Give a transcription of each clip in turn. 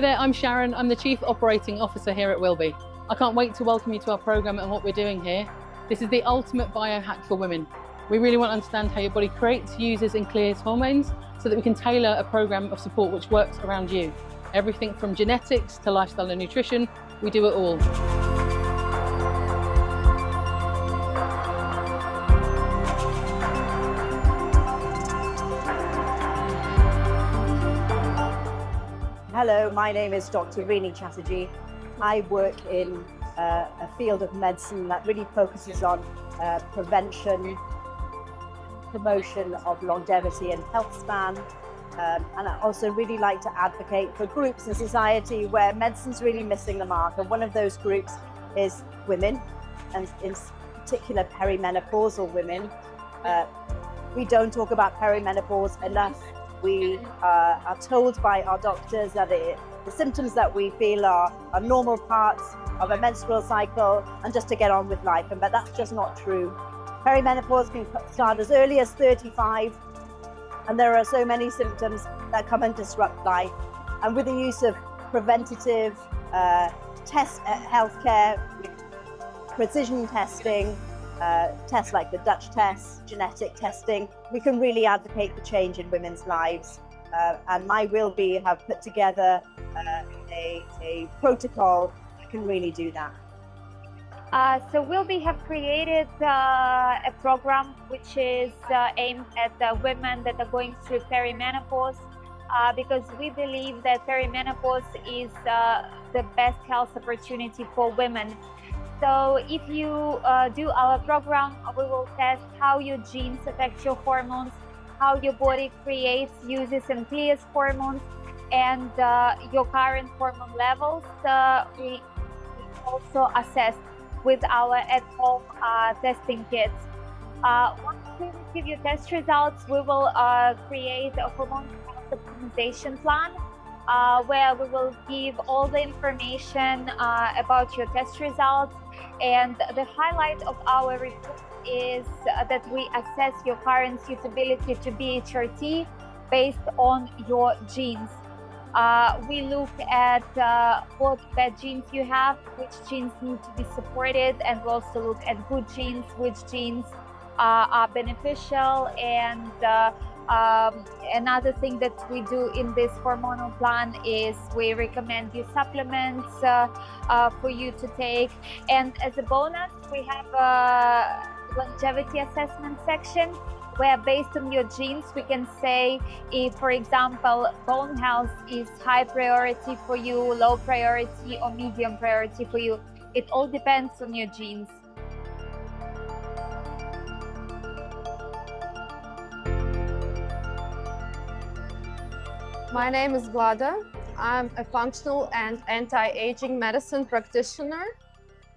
there, I'm Sharon. I'm the Chief Operating Officer here at Willbe. I can't wait to welcome you to our programme and what we're doing here. This is the ultimate biohack for women. We really want to understand how your body creates, uses and clears hormones so that we can tailor a programme of support which works around you. Everything from genetics to lifestyle and nutrition, we do it all. Hello, my name is Dr. Rini Chatterjee. I work in a field of medicine that really focuses on prevention, promotion of longevity and health span. And I also really like to advocate for groups in society where medicine's really missing the mark. And one of those groups is women, and in particular perimenopausal women. We don't talk about perimenopause enough. We are told by our doctors that the symptoms that we feel are normal parts of a menstrual cycle and just to get on with life, but that's just not true. Perimenopause can start as early as 35, and there are so many symptoms that come and disrupt life. And with the use of preventative healthcare, precision testing, tests like the Dutch test, genetic testing, we can really advocate for change in women's lives. And my Willbe have put together a protocol that can really do that. So Willbe have created a program which is aimed at women that are going through perimenopause, because we believe that perimenopause is the best health opportunity for women. So if you do our program, we will test how your genes affect your hormones, how your body creates, uses and clears hormones, and your current hormone levels. We also assess with our at-home testing kits. Once we receive your test results, we will create a hormonal health optimization plan, where we will give all the information about your test results. And the highlight of our report is that we assess your current suitability to BHRT based on your genes. We look at what bad genes you have, which genes need to be supported, and we also look at good genes, which genes are beneficial. And another thing that we do in this hormonal plan is we recommend you supplements for you to take. And as a bonus, we have a longevity assessment section where, based on your genes, we can say if, for example, bone health is high priority for you, low priority, or medium priority for you. It all depends on your genes. My name is Vlada. I'm a functional and anti-aging medicine practitioner,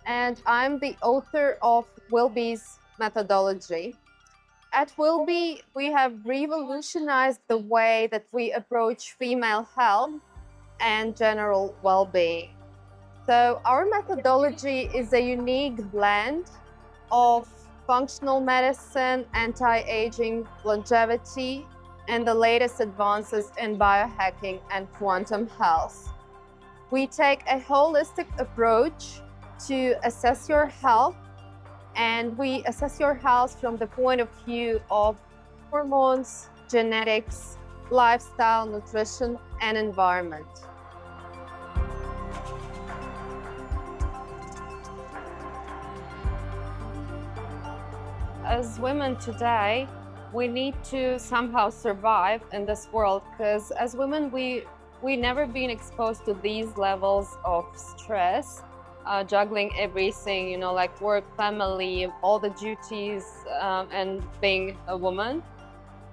and I'm the author of Willbe's methodology. At Willbe, we have revolutionized the way that we approach female health and general well-being. So our methodology is a unique blend of functional medicine, anti-aging, longevity, and the latest advances in biohacking and quantum health. We take a holistic approach to assess your health, and we assess your health from the point of view of hormones, genetics, lifestyle, nutrition, and environment. As women today, we need to somehow survive in this world, because as women, we never been exposed to these levels of stress, juggling everything, you know, like work, family, all the duties, and being a woman.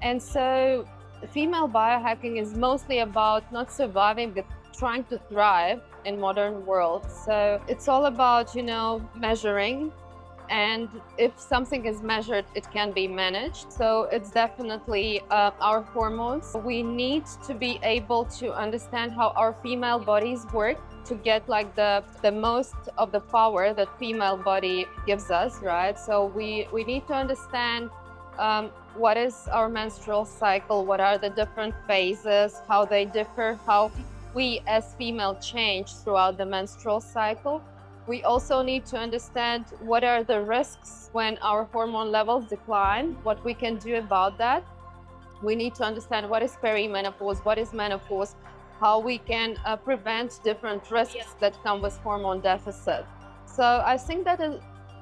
And so female biohacking is mostly about not surviving, but trying to thrive in modern world. So it's all about, you know, measuring. And if something is measured, it can be managed. So it's definitely our hormones. We need to be able to understand how our female bodies work to get like the most of the power that female body gives us, right? So we need to understand what is our menstrual cycle, what are the different phases, how they differ, how we as female change throughout the menstrual cycle. We also need to understand what are the risks when our hormone levels decline, what we can do about that. We need to understand what is perimenopause, what is menopause, how we can prevent different risks that come with hormone deficit. So I think that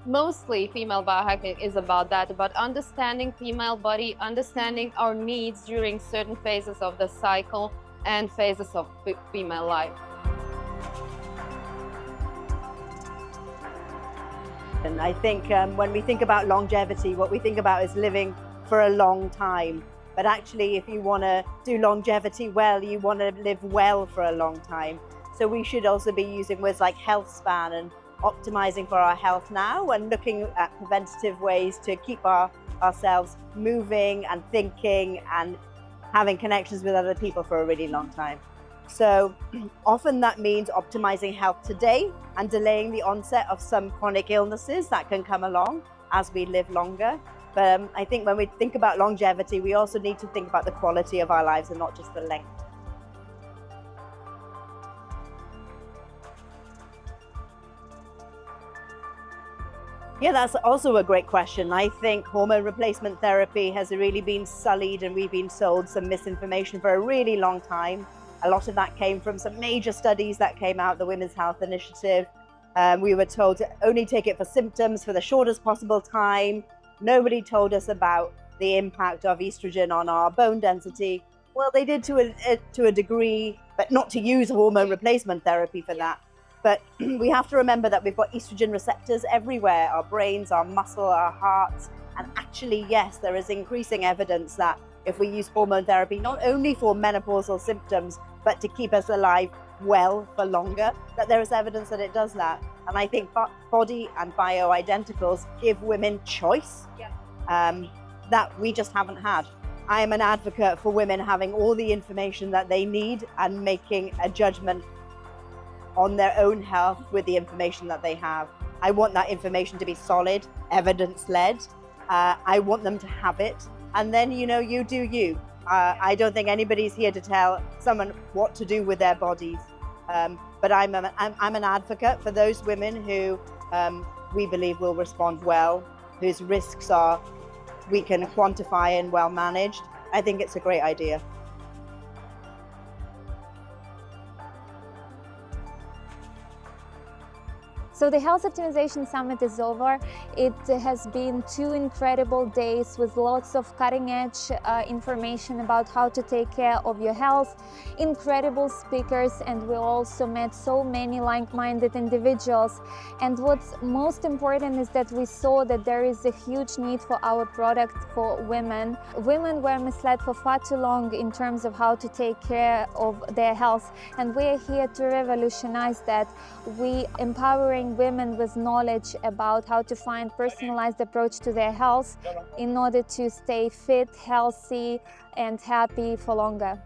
mostly female biohacking is about that, about understanding female body, understanding our needs during certain phases of the cycle and phases of female life. And I think when we think about longevity, what we think about is living for a long time. But actually, if you want to do longevity well, you want to live well for a long time. So we should also be using words like health span and optimizing for our health now, and looking at preventative ways to keep ourselves moving and thinking and having connections with other people for a really long time. So often that means optimizing health today and delaying the onset of some chronic illnesses that can come along as we live longer. But I think when we think about longevity, we also need to think about the quality of our lives and not just the length. Yeah, that's also a great question. I think hormone replacement therapy has really been sullied, and we've been sold some misinformation for a really long time. A lot of that came from some major studies that came out, the Women's Health Initiative. We were told to only take it for symptoms for the shortest possible time. Nobody told us about the impact of estrogen on our bone density. Well, they did to a degree, but not to use hormone replacement therapy for that. But we have to remember that we've got estrogen receptors everywhere, our brains, our muscle, our hearts. And actually, yes, there is increasing evidence that if we use hormone therapy, not only for menopausal symptoms, but to keep us alive well for longer, that there is evidence that it does that. And I think body and bioidenticals give women choice that we just haven't had. I am an advocate for women having all the information that they need and making a judgment on their own health with the information that they have. I want that information to be solid, evidence-led. I want them to have it. And then, you do you. I don't think anybody's here to tell someone what to do with their bodies. But I'm an advocate for those women who we believe will respond well, whose risks we can quantify and well managed. I think it's a great idea. So the Health Optimization Summit is over. It has been 2 incredible days with lots of cutting-edge information about how to take care of your health, incredible speakers, and we also met so many like-minded individuals. And what's most important is that we saw that there is a huge need for our product for women. Women were misled for far too long in terms of how to take care of their health, and we are here to revolutionize that. We empowering women with knowledge about how to find personalized approach to their health in order to stay fit, healthy, and happy for longer.